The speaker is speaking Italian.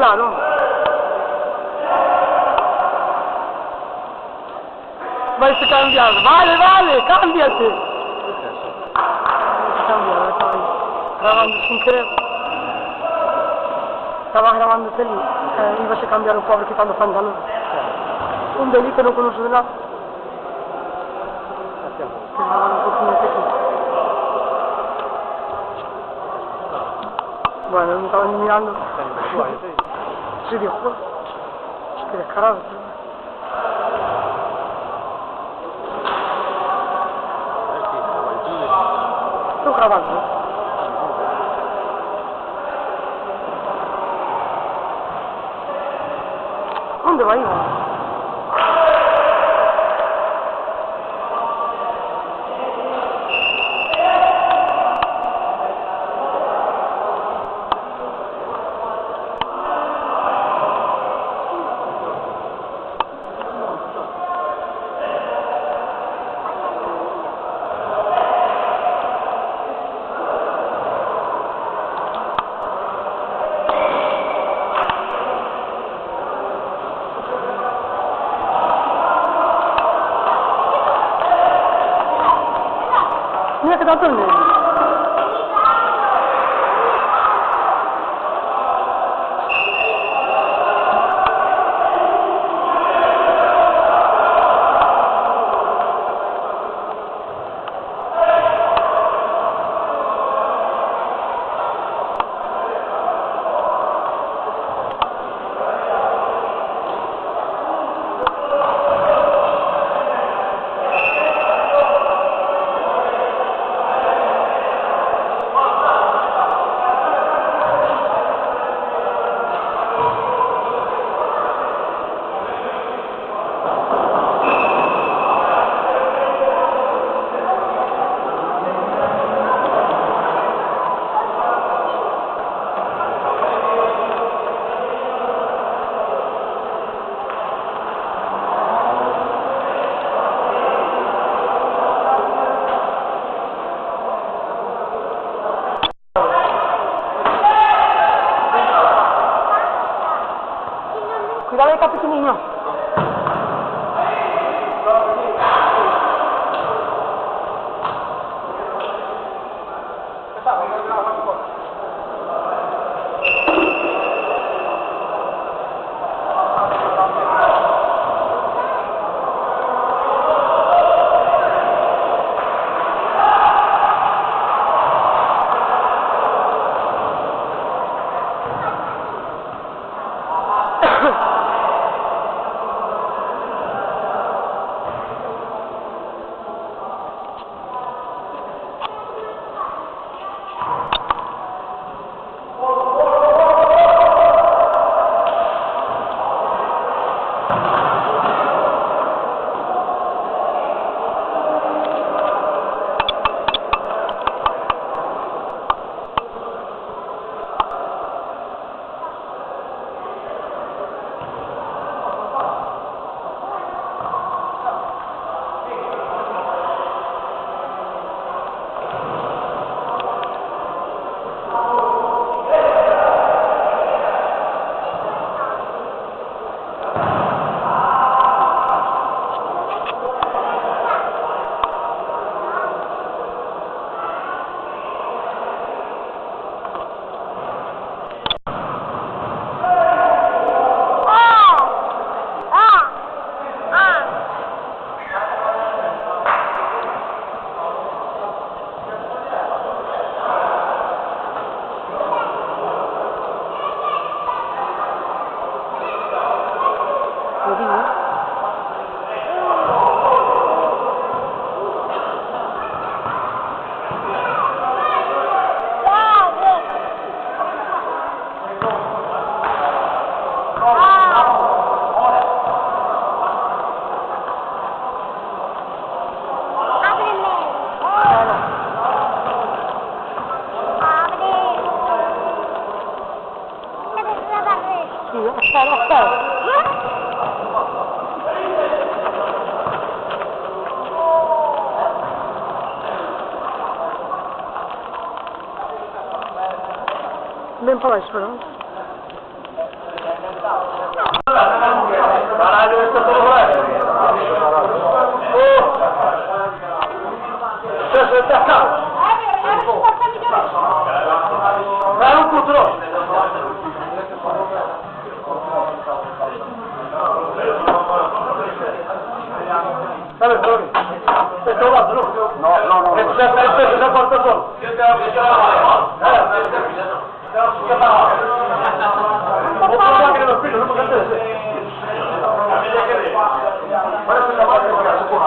Claro. Vai-se cambiar. Vale, cámbiate. Cambiar, estaba ahí. Grabando sin querer. Estaba grabando tele. Iba a cambiar o pobre quitando pantalón. Un delito no conoce de nada. Grabando un poquito de aquí. Bueno, me estaban mirando. Sí, dijo. Qué descarado. Estoy grabando. ¿Dónde va a ir? Mira que tanto el medio. Cuidado de pequeniño. Ven para baixo, non? Dale, Tony. Sei trovato, no? No. E c'è da porta solo. Non può anche nello spirito, non può cantare. Guarda questa parte che è la sua.